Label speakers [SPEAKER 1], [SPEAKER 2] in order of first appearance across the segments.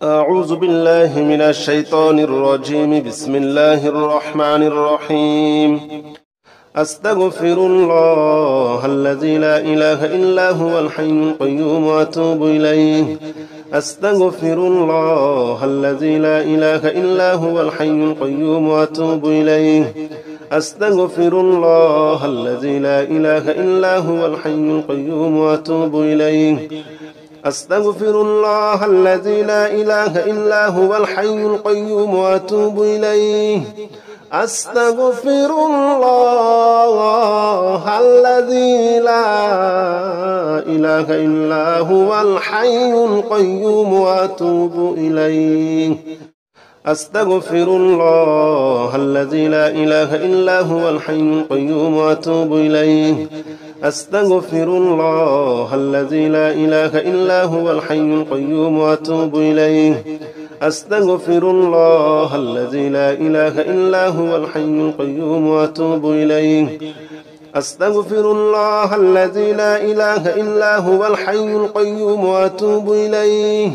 [SPEAKER 1] أعوذ بالله من الشيطان الرجيم. بسم الله الرحمن الرحيم. أستغفر الله الذي لا إله إلا هو الحي القيوم وأتوب إليه. أستغفر الله الذي لا إله إلا هو الحي القيوم وأتوب إليه. أستغفر الله الذي لا إله إلا هو الحي القيوم وأتوب إليه. أستغفر الله الذي لا إله إلا هو الحي القيوم وأتوب إليه. أستغفر الله الذي لا إله إلا هو الحي القيوم وأتوب إليه. أستغفر الله الذي لا إله إلا هو الحي القيوم وأتوب إليه. أستغفر الله الذي لا إله إلا هو الحي القيوم وأتوب إليه. أستغفر الله الذي لا إله إلا هو الحي القيوم وأتوب إليه. أستغفر الله الذي لا إله إلا هو الحي القيوم وأتوب إليه.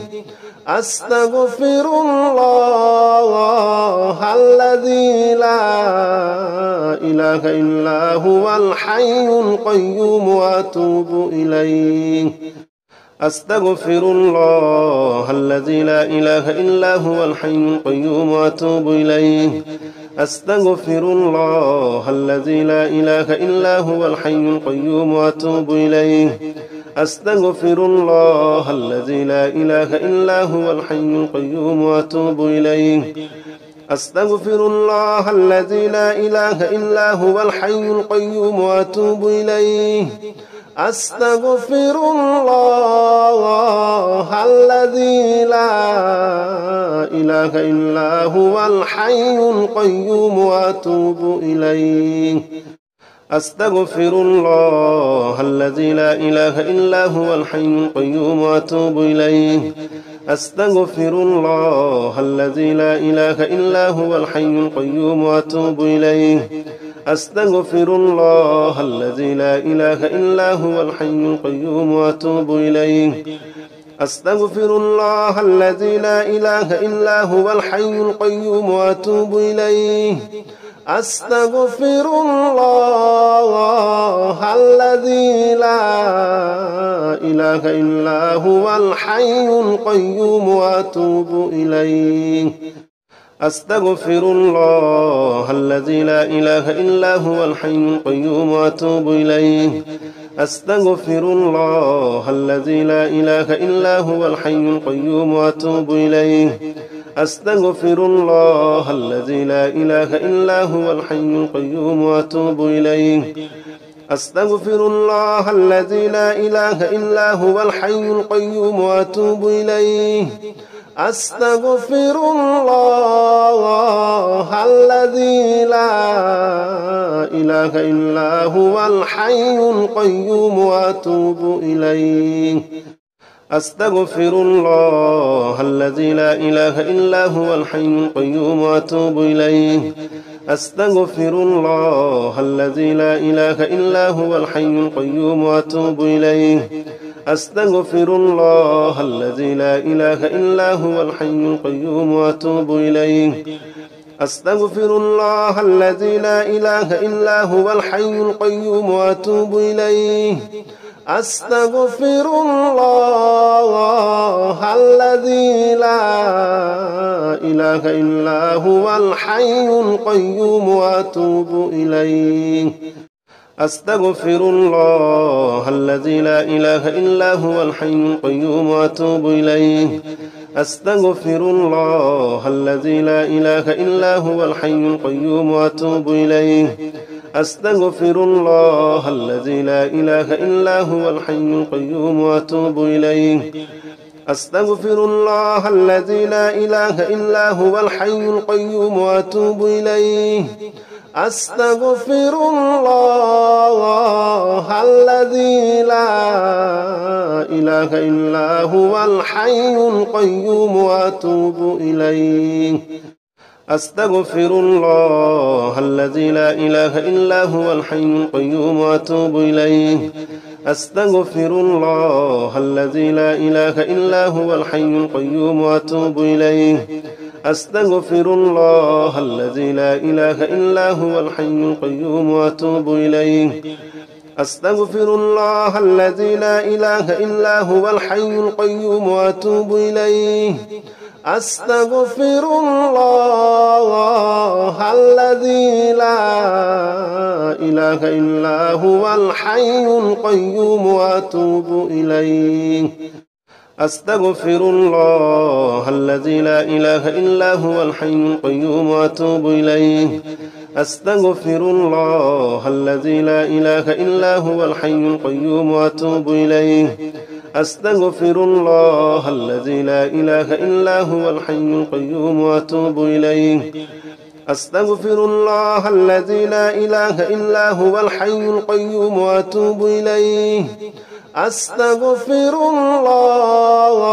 [SPEAKER 1] أستغفر الله الذي لا إله إلا هو الحي القيوم وأتوب إليه. أستغفر الله الذي لا إله إلا هو الحي القيوم وأتوب إليه. أستغفر الله الذي لا إله إلا هو الحي القيوم وأتوب إليه. أستغفر الله الذي لا إله إلا هو الحي القيوم وأتوب إليه. أستغفر الله الذي لا إله إلا هو الحي القيوم وأتوب إليه. أستغفر الله الذي لا إله إلا هو الحي القيوم وأتوب إليه. أستغفر الله الذي لا إله إلا هو الحي القيوم وأتوب إليه. أستغفر الله الذي لا إله إلا هو الحي القيوم وأتوب إليه. أستغفر الله الذي لا إله إلا هو الحي القيوم وأتوب إليه. أستغفر الله الذي لا إله إلا هو الحي القيوم وأتوب إليه. أستغفر الله الذي لا إله إلا هو الحي القيوم وأتوب إليه. أستغفر الله الذي لا إله إلا هو الحي القيوم وأتوب إليه. أستغفر الله الذي لا إله إلا هو الحي القيوم وأتوب إليه. أستغفر الله الذي لا إله إلا هو الحي القيوم وأتوب إليه. أستغفر الله الذي لا إله إلا هو الحي القيوم وأتوب إليه. أستغفر الله الذي لا إله إلا هو الحي القيوم وأتوب إليه. أستغفر الله الذي لا إله إلا هو الحي القيوم وأتوب إليه. أستغفر الله الذي لا إله إلا هو الحي القيوم وأتوب إليه. أستغفر الله الذي لا إله إلا هو الحي القيوم وأتوب إليه. أستغفر الله الذي لا إله إلا هو الحي القيوم وأتوب إليه. أستغفر الله الذي لا إله إلا هو الحي القيوم وأتوب إليه. أستغفر الله الذي لا إله إلا هو الحي القيوم وأتوب إليه. أستغفر الله الذي لا إله إلا هو الحي القيوم وأتوب إليه. أستغفر الله الذي لا إله إلا هو الحي القيوم وأتوب إليه. أستغفر الله الذي لا إله إلا هو الحي القيوم وأتوب إليه. أستغفر الله الذي لا إله إلا هو الحي القيوم وأتوب إليه. أستغفر الله الذي لا إله إلا هو الحي القيوم وأتوب إليه. أستغفر الله الذي لا إله إلا هو الحي القيوم وأتوب إليه أستغفر الله الذي لا إله إلا هو الحي القيوم وأتوب إليه أستغفر الله الذي لا إله إلا هو الحي القيوم وأتوب إليه أستغفر الله الذي لا إله إلا هو الحي القيوم وأتوب إليه أستغفر الله الذي لا إله إلا هو الحي القيوم وأتوب إليه أستغفر الله الذي لا إله إلا هو الحي القيوم وأتوب إليه أستغفر الله الذي لا إله إلا هو الحي القيوم وأتوب إليه أستغفر الله الذي لا إله إلا هو الحي القيوم وأتوب إليه أستغفر الله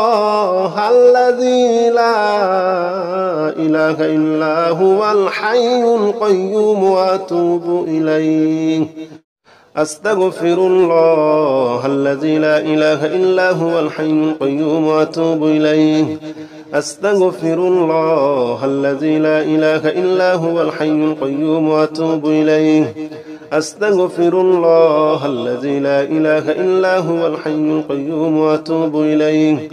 [SPEAKER 1] الذي لا إله إلا هو الحي القيوم وأتوب إليه أستغفر الله الذي لا إله إلا هو الحي القيوم وأتوب إليه أستغفر الله الذي لا إله إلا هو الحي القيوم وأتوب إليه أستغفر الله الذي لا إله إلا هو الحي القيوم وأتوب إليه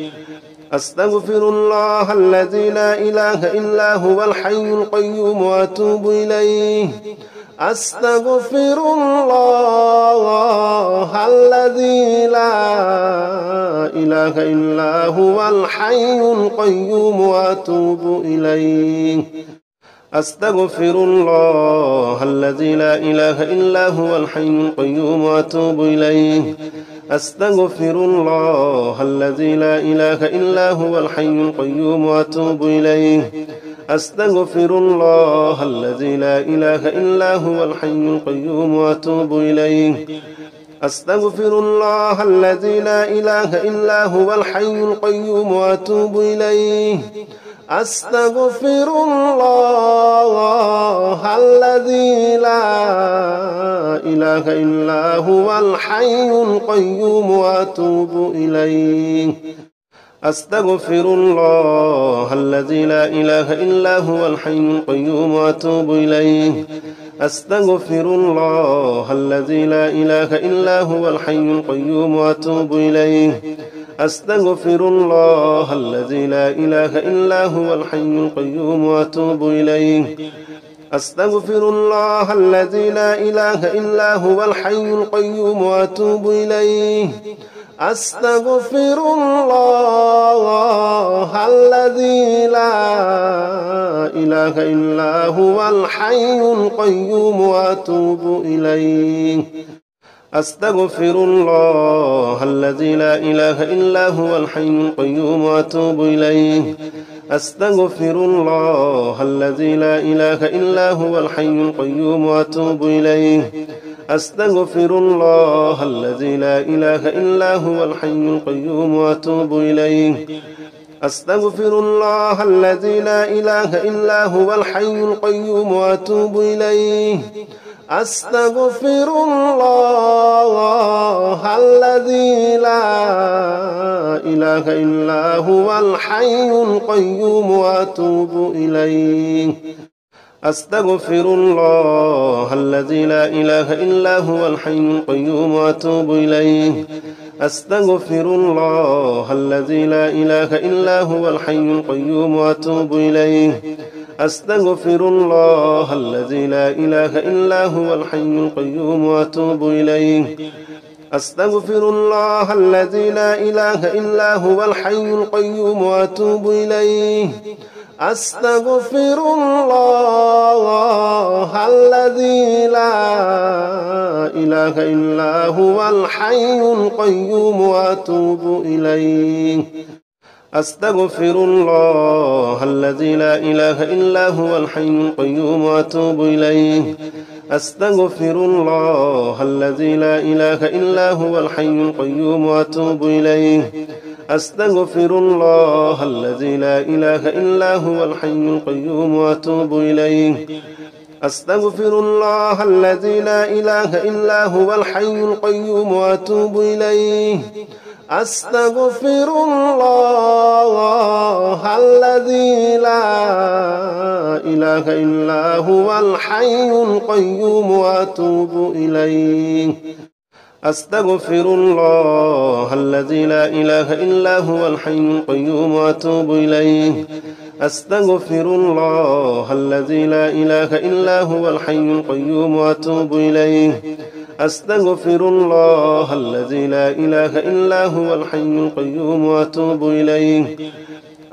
[SPEAKER 1] أستغفر الله الذي لا إله إلا هو الحي القيوم وأتوب إليه أستغفر الله الذي لا إله إلا هو الحي القيوم وأتوب إليه أستغفر الله الذي لا إله إلا هو الحي القيوم وأتوب إليه أستغفر الله الذي لا إله إلا هو الحي القيوم وأتوب إليه أستغفر الله الذي لا إله إلا هو الحي القيوم وأتوب إليه أستغفر الله الذي لا إله إلا هو الحي القيوم وأتوب إليه أستغفر الله الذي لا إله إلا هو الحي القيوم وأتوب إليه أستغفر الله الذي لا إله إلا هو الحي القيوم وأتوب إليه أستغفر الله الذي لا إله إلا هو الحي القيوم وأتوب إليه أستغفر الله الذي لا إله إلا هو الحي القيوم وأتوب إليه أستغفر الله الذي لا إله إلا هو الحي القيوم وأتوب إليه أستغفر الله الذي لا إله إلا هو الحي القيوم وأتوب إليه أستغفر الله الذي لا إله إلا هو الحي القيوم وأتوب إليه أستغفر الله الذي لا إله إلا هو الحي القيوم وأتوب إليه أستغفر الله الذي لا إله إلا هو الحي القيوم وأتوب إليه أستغفر الله الذي لا إله إلا هو الحي القيوم وأتوب إليه أستغفر الله الذي لا إله إلا هو الحي القيوم وأتوب إليه أستغفر الله الذي لا إله إلا هو الحي القيوم وأتوب إليه أستغفر الله الذي لا إله إلا هو الحي القيوم وأتوب إليه أستغفر الله الذي لا إله إلا هو الحي القيوم وأتوب إليه أستغفر الله الذي لا إله إلا هو الحي القيوم وأتوب إليه أستغفر الله الذي لا إله إلا هو الحي القيوم وأتوب إليه أستغفر الله الذي لا إله إلا هو الحي القيوم وأتوب إليه أستغفر الله الذي لا إله إلا هو الحي القيوم وأتوب إليه أستغفر الله الذي لا إله إلا هو الحي القيوم وأتوب إليه أستغفر الله الذي لا إله إلا هو الحي القيوم وأتوب إليه. أستغفر الله الذي لا إله إلا هو الحي القيوم وأتوب إليه. أستغفر الله الذي لا إله إلا هو الحي القيوم وأتوب إليه. أستغفر الله الذي لا إله إلا هو الحي القيوم وأتوب إليه. أستغفر الله الذي لا إله إلا هو الحي القيوم وأتوب إليه.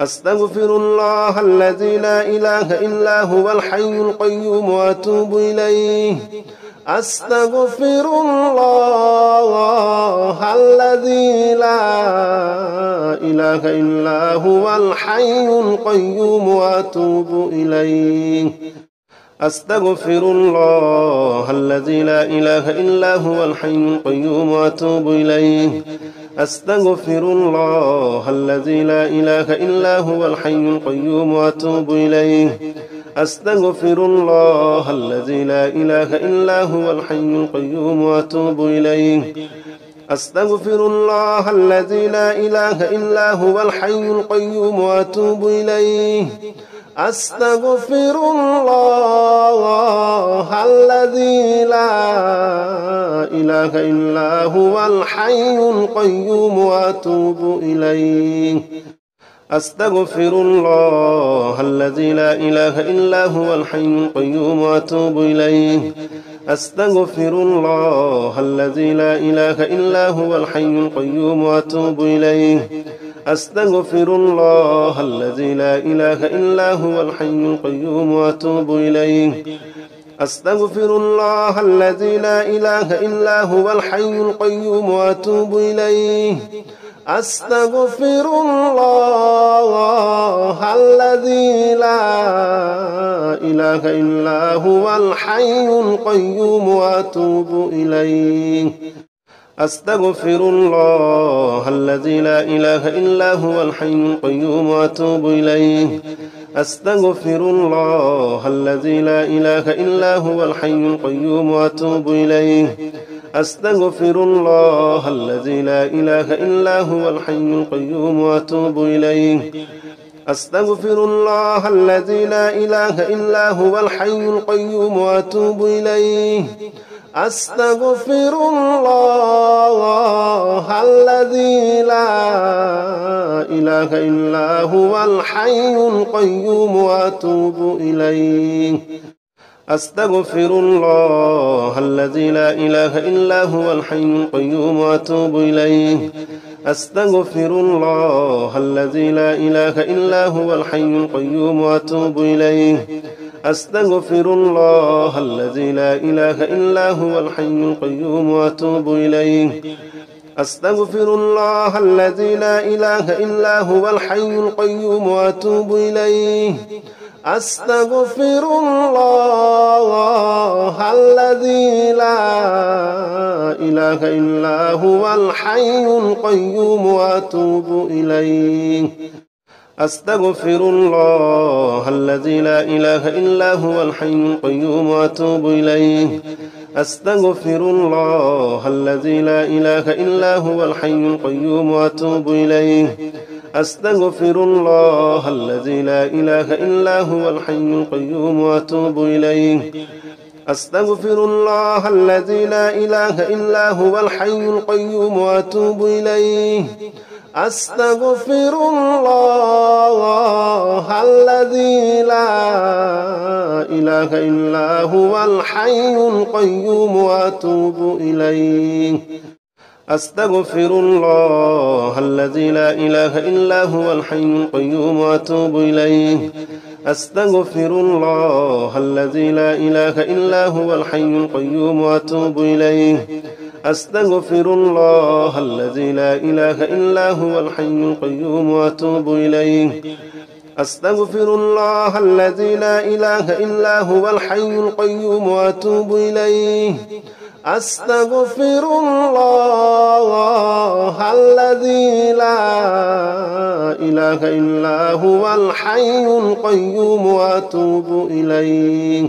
[SPEAKER 1] أستغفر الله الذي لا إله إلا هو الحي القيوم وأتوب إليه. أستغفر الله الذي لا إله إلا هو الحي القيوم وأتوب إليه. أستغفر الله الذي لا إله إلا هو الحي القيوم وأتوب إليه. أستغفر الله الذي لا إله إلا هو الحي القيوم وأتوب إليه. أستغفر الله الذي لا إله إلا هو الحي القيوم وأتوب إليه. أستغفر الله الذي لا إله إلا هو الحي القيوم وأتوب إليه. أستغفر الله الذي لا إله إلا هو الحي القيوم وأتوب إليه. أستغفر الله الذي لا إله إلا هو الحي القيوم وأتوب إليه. أستغفر الله الذي لا إله إلا هو الحي القيوم وأتوب إليه. أستغفر الله الذي لا إله إلا هو الحي القيوم وأتوب إليه. أستغفر الله الذي لا إله إلا هو الحي القيوم وأتوب إليه. أستغفر الله الذي لا إله إلا هو الحي القيوم وأتوب إليه. أستغفر الله الذي لا إله إلا هو الحي القيوم وأتوب إليه. أستغفر الله الذي لا إله إلا هو الحي القيوم وأتوب إليه. أستغفر الله الذي لا إله إلا هو الحي القيوم وأتوب إليه. أستغفر الله الذي لا إله إلا هو الحي القيوم وأتوب إليه. أستغفر الله الذي لا إله إلا هو الحي القيوم وأتوب إليه. أستغفر الله الذي لا إله إلا هو الحي القيوم وأتوب إليه. أستغفر الله الذي لا إله إلا هو الحي القيوم وأتوب إليه. أستغفر الله الذي لا إله إلا هو الحي القيوم وأتوب إليه. أستغفر الله الذي لا إله إلا هو الحي القيوم وأتوب إليه. أستغفر الله الذي لا إله إلا هو الحي القيوم وأتوب إليه. أستغفر الله الذي لا إله إلا هو الحي القيوم وأتوب إليه. أستغفر الله الذي لا إله إلا هو الحي القيوم وأتوب إليه. أستغفر الله الذي لا إله إلا هو الحي القيوم وأتوب إليه. أستغفر الله الذي لا إله إلا هو الحي القيوم وأتوب إليه. أستغفر الله الذي لا إله إلا هو الحي القيوم وأتوب إليه. أستغفر الله الذي لا إله إلا هو الحي القيوم وأتوب إليه. أستغفر الله الذي لا إله إلا هو الحي القيوم وأتوب إليه. أستغفر الله الذي لا إله إلا هو الحي القيوم وأتوب إليه. أستغفر الله الذي لا إله إلا هو الحي القيوم وأتوب إليه. أستغفر الله الذي لا إله إلا هو الحي القيوم وأتوب إليه.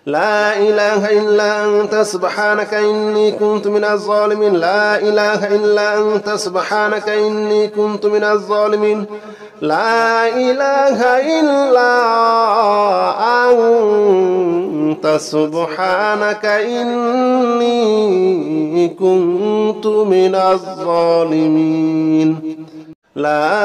[SPEAKER 1] لا إله إلا أنت سبحانك إني كنت من الظالمين لا إله إلا أنت سبحانك إني كنت من الظالمين لا إله إلا أنت سبحانك إني كنت من الظالمين لا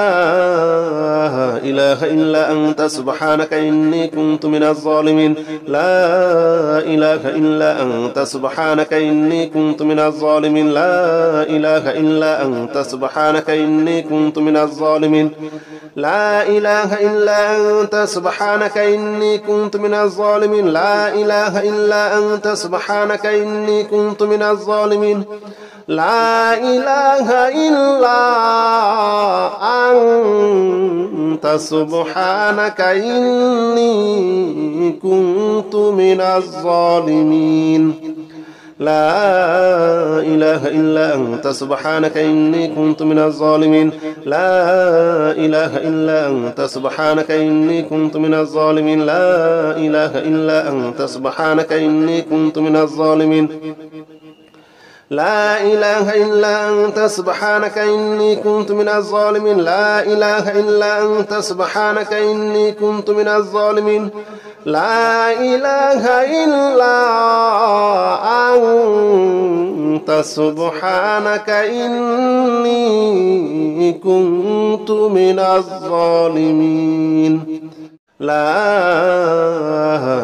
[SPEAKER 1] إله إلا أنت سبحانك إني كنت من الظالمين لا إله إلا أنت سبحانك إني كنت من الظالمين لا إله إلا أنت سبحانك إني كنت من الظالمين لا إله إلا أنت سبحانك إني كنت من الظالمين لا إله إلا أنت سبحانك إني كنت من الظالمين لا إله إلا أنت سبحانك إني كنت من الظالمين لا إله إلا أنت سبحانك إني كنت من الظالمين لا إله إلا أنت سبحانك إني كنت من الظالمين لا إله إلا أنت سبحانك إني كنت من الظالمين لا إله إلا أنت سبحانك إني كنت من الظالمين لا إله إلا أنت سبحانك إني كنت من الظالمين لا إله إلا أنت سبحانك إني كنت من الظالمين لا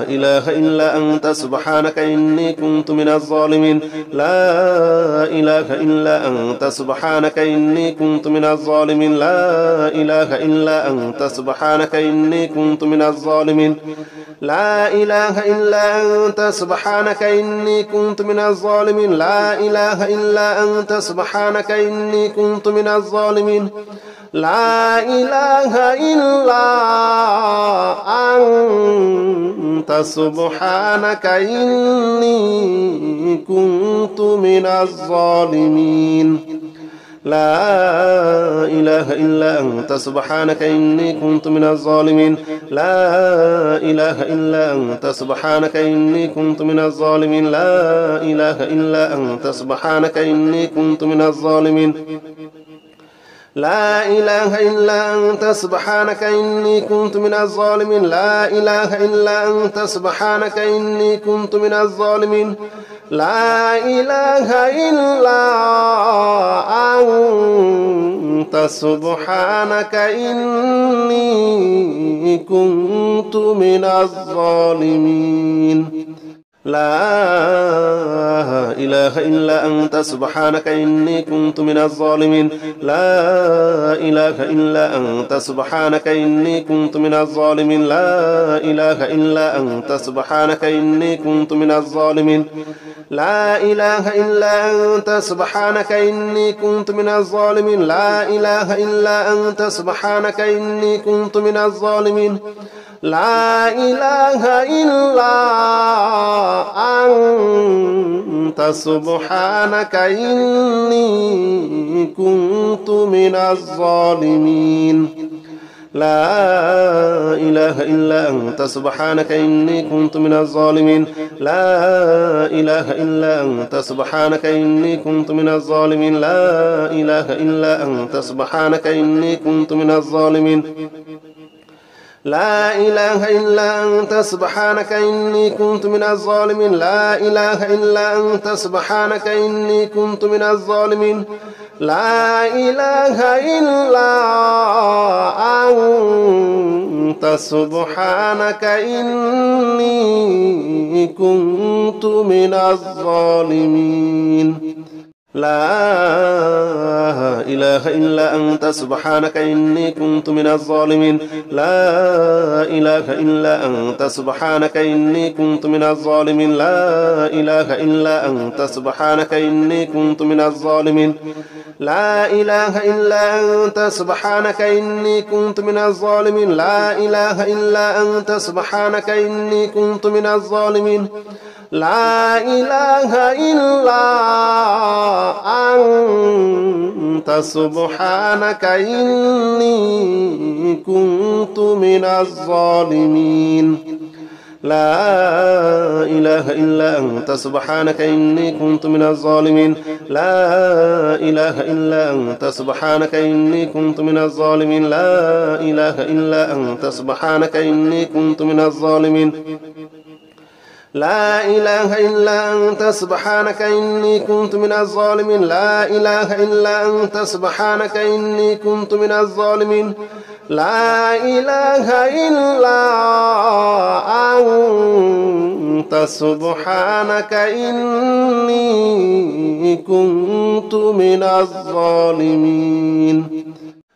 [SPEAKER 1] إله إلا أنت سبحانك إني كنت من الظالمين لا إله إلا أنت سبحانك إني كنت من الظالمين لا إله إلا أنت سبحانك إني كنت من الظالمين لا إله إلا أنت سبحانك إني كنت من الظالمين لا إله إلا أنت سبحانك إني كنت من الظالمين لا إله إلا أنت سبحانك إني كنت من الظالمين لا إله إلا أنت سبحانك إني كنت من الظالمين لا إله إلا أنت سبحانك إني كنت من الظالمين لا إله إلا أنت سبحانك إني كنت من الظالمين لا إله إلا أنت سبحانك إني كنت من الظالمين لا إله إلا أنت سبحانك إني كنت من الظالمين لا إله إلا أنت سبحانك إني كنت من الظالمين لا إله إلا أنت سبحانك إني كنت من الظالمين لا إله إلا أنت سبحانك إني كنت من الظالمين لا إله إلا أنت سبحانك إني كنت من الظالمين لا إله إلا أنت سبحانك إني كنت من الظالمين لا إله إلا أنت سبحانك إني كنت من الظالمين لا إله إلا أنت سبحانك إني كنت من الظالمين لا إله إلا أنت سبحانك إني كنت من الظالمين لا إله إلا أنت سبحانك إني كنت من الظالمين لا إله إلا أنت سبحانك إني كنت من الظالمين لا إله إلا أنت سبحانك إني كنت من الظالمين لا إله إلا أنت سبحانك إني كنت من الظالمين لا إله إلا أنت سبحانك إني كنت من الظالمين لا إله إلا أنت سبحانك إني كنت من الظالمين لا إله إلا أنت سبحانك إني كنت من الظالمين لا إله إلا أنت سبحانك إني كنت من الظالمين لا إله إلا أنت سبحانك إني كنت من الظالمين لا إله إلا أنت سبحانك إني كنت من الظالمين لا إله إلا أنت سبحانك إني كنت من الظالمين لا إله إلا أنت سبحانك إني كنت من الظالمين لا إله إلا أنت سبحانك إني كنت من الظالمين لا إله إلا أنت سبحانك إني كنت من الظالمين لا إله إلا أنت سبحانك إني كنت من الظالمين لا إله إلا أنت سبحانك إني كنت من الظالمين لا إله إلا أنت سبحانك إني كنت من الظالمين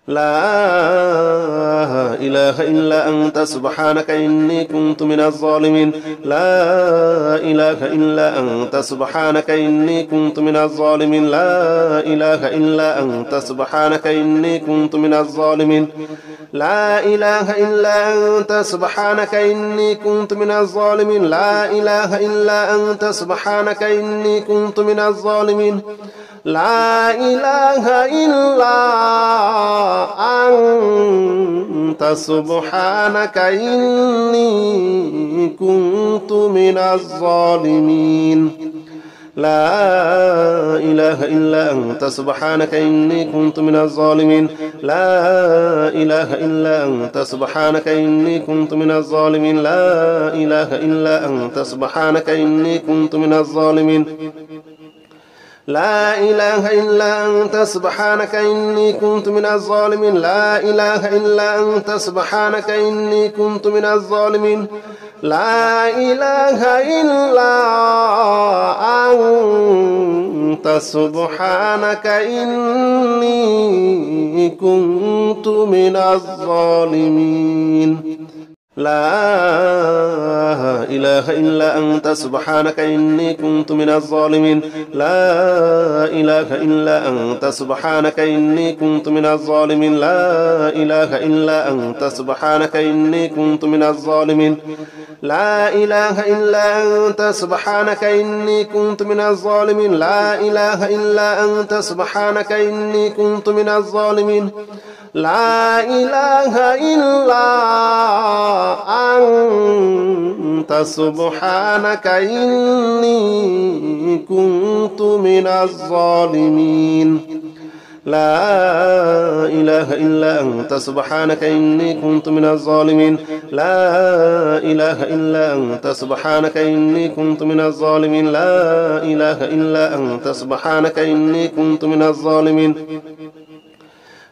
[SPEAKER 1] لا إله إلا أنت سبحانك إني كنت من الظالمين لا إله إلا أنت سبحانك إني كنت من الظالمين لا إله إلا أنت سبحانك إني كنت من الظالمين لا إله إلا أنت سبحانك إني كنت من الظالمين لا إله إلا أنت سبحانك إني كنت من الظالمين لا إله إلا أنت سبحانك إني كنت من الظالمين لا إله إلا أنت سبحانك إني كنت من الظالمين لا إله إلا أنت سبحانك إني كنت من الظالمين لا إله إلا أنت سبحانك إني كنت من الظالمين لا إله إلا أنت سبحانك إني كنت من الظالمين لا إله إلا أنت سبحانك إني كنت من الظالمين لا إله إلا أنت سبحانك إني كنت من الظالمين لا إله إلا أنت سبحانك إني كنت من الظالمين لا إله إلا أنت سبحانك إني كنت من الظالمين لا إله إلا أنت سبحانك إني كنت من الظالمين لا إله إلا أنت سبحانك إني كنت من الظالمين لا إله إلا أنت سبحانك إني كنت من الظالمين لا إله إلا أنت سبحانك إني كنت من الظالمين لا إله إلا أنت سبحانك إني كنت من الظالمين لا إله إلا أنت سبحانك إني كنت من الظالمين لا إله إلا أنت سبحانك إني كنت من الظالمين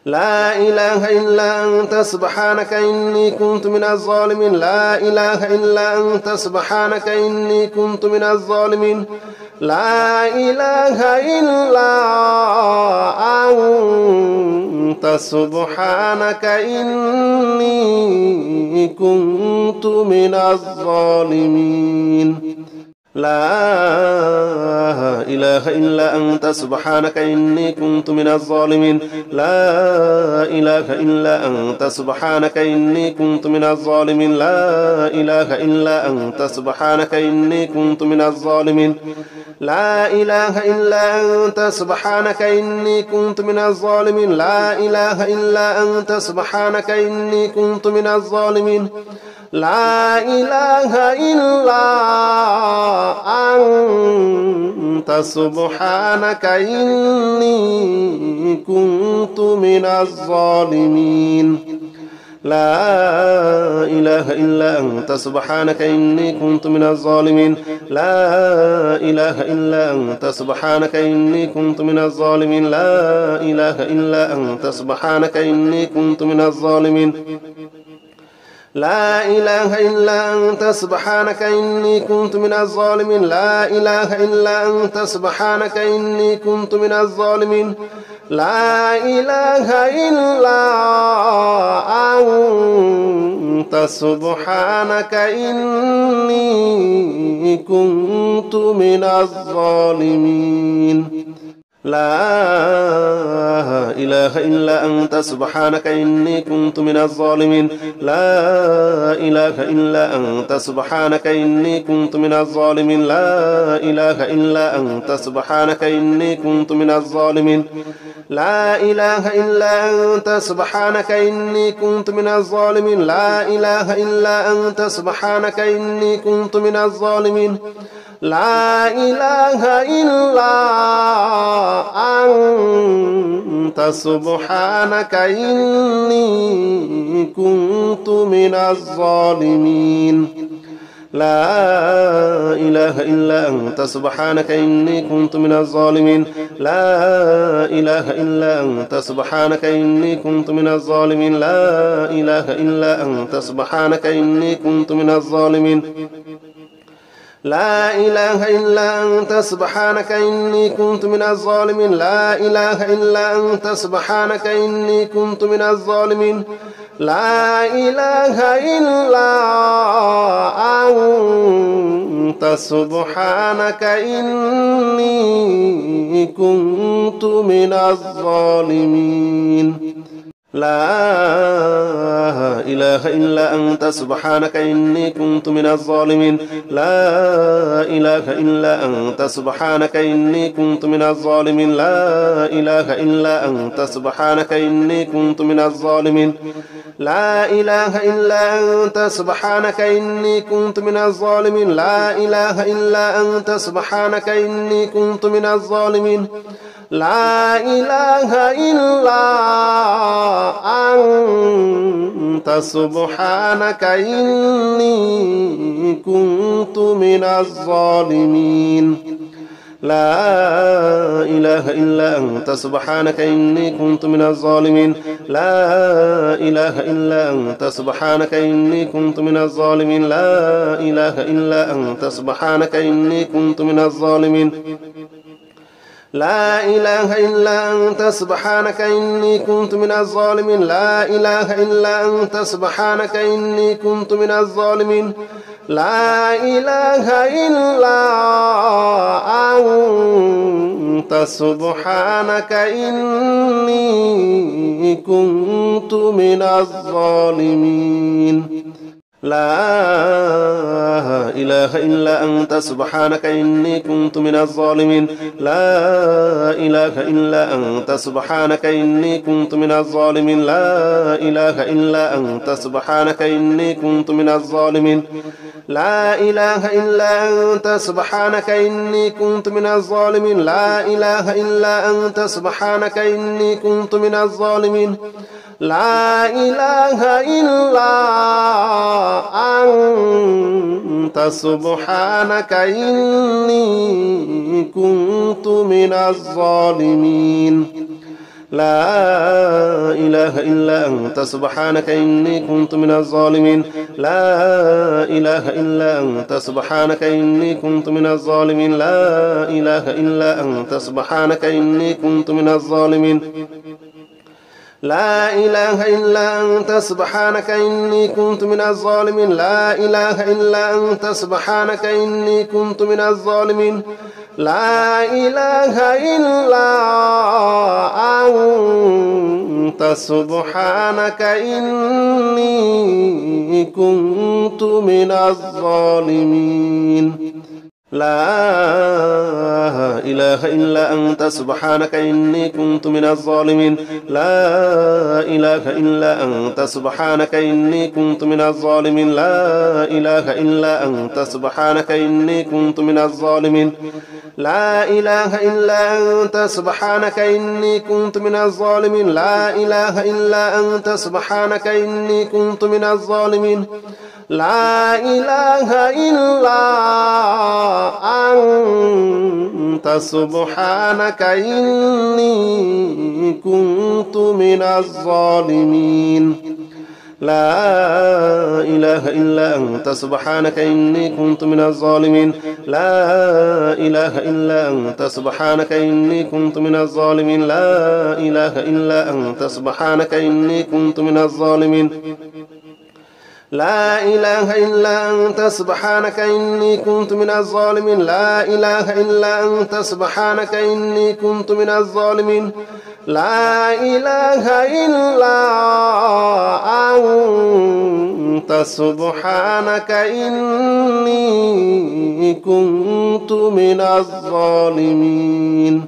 [SPEAKER 1] لا إله إلا أنت سبحانك إني كنت من الظالمين لا إله إلا أنت سبحانك إني كنت من الظالمين لا إله إلا أنت سبحانك إني كنت من الظالمين لا إله إلا أنت سبحانك إني كنت من الظالمين لا إله إلا أنت سبحانك إني كنت من الظالمين لا إله إلا أنت سبحانك إني كنت من الظالمين لا إله إلا أنت سبحانك إني كنت من الظالمين لا إله إلا أنت سبحانك إني كنت من الظالمين لا إله إلا أنت سبحانك إني كنت من الظالمين لا إله إلا أنت سبحانك إني كنت من الظالمين لا إله إلا أنت سبحانك إني كنت من الظالمين لا إله إلا أنت سبحانك إني كنت من الظالمين لا إله إلا أنت سبحانك إني كنت من الظالمين لا إله إلا أنت سبحانك إني كنت من الظالمين لا إله إلا أنت سبحانك إني كنت من الظالمين لا إله إلا أنت سبحانك إني كنت من الظالمين لا إله إلا أنت سبحانك إني كنت من الظالمين لا إله إلا أنت سبحانك إني كنت من الظالمين لا إله إلا أنت سبحانك إني كنت من الظالمين لا إله إلا أنت سبحانك إني كنت من الظالمين لا إله إلا أنت سبحانك إني كنت من الظالمين لا إله إلا أنت سبحانك إني كنت من الظالمين لا إله إلا أنت سبحانك إني كنت من الظالمين لا إله إلا أنت سبحانك إني كنت من الظالمين لا إله إلا أنت سبحانك إني كنت من الظالمين لا إله إلا أنت سبحانك إني كنت من الظالمين لا إله إلا أنت سبحانك إني كنت من الظالمين لا إله إلا أنت سبحانك إني كنت من الظالمين لا إله إلا أنت سبحانك إني كنت من الظالمين لا إله إلا أنت سبحانك إني كنت من الظالمين لا إله إلا أنت سبحانك إني كنت من الظالمين لا إله إلا أنت سبحانك إني كنت من الظالمين لا إله إلا أنت سبحانك إني كنت من الظالمين لا إله إلا أنت سبحانك إني كنت من الظالمين لا إله إلا أنت سبحانك إني كنت من الظالمين لا إله إلا أنت سبحانك إني كنت من الظالمين لا إله إلا أنت سبحانك إني كنت من الظالمين لا إله إلا أنت سبحانك إني كنت من الظالمين لا إله إلا أنت سبحانك إني كنت من الظالمين لا إله إلا أنت سبحانك إني كنت من الظالمين لا إله إلا أنت سبحانك إني كنت من الظالمين لا إله إلا أنت سبحانك إني كنت من الظالمين لا إله إلا أنت سبحانك إني كنت من الظالمين لا إله إلا أنت سبحانك إني كنت من الظالمين لا إله إلا أنت سبحانك إني كنت من الظالمين لا إله إلا أنت سبحانك إني كنت من الظالمين لا إله إلا أنت سبحانك إني كنت من الظالمين لا إله إلا أنت سبحانك إني كنت من الظالمين لا إله إلا أنت سبحانك إني كنت من الظالمين لا إله إلا أنت سبحانك إني كنت من الظالمين لا إله إلا أنت سبحانك إني كنت من الظالمين لا إله إلا أنت سبحانك إني كنت من الظالمين لا إله إلا أنت سبحانك إني كنت من الظالمين لا إله إلا أنت سبحانك إني كنت من الظالمين لا إله إلا أنت سبحانك إني كنت من الظالمين لا إله إلا أنت سبحانك إني كنت من الظالمين لا إله إلا أنت سبحانك إني كنت من الظالمين لا إله إلا أنت سبحانك إني كنت من الظالمين لا إله إلا أنت سبحانك إني كنت من الظالمين لا إله إلا أنت سبحانك إني كنت من الظالمين لا إله إلا أنت سبحانك إني كنت من الظالمين لا إله إلا أنت سبحانك إني كنت من الظالمين لا إله إلا أنت سبحانك إني كنت من الظالمين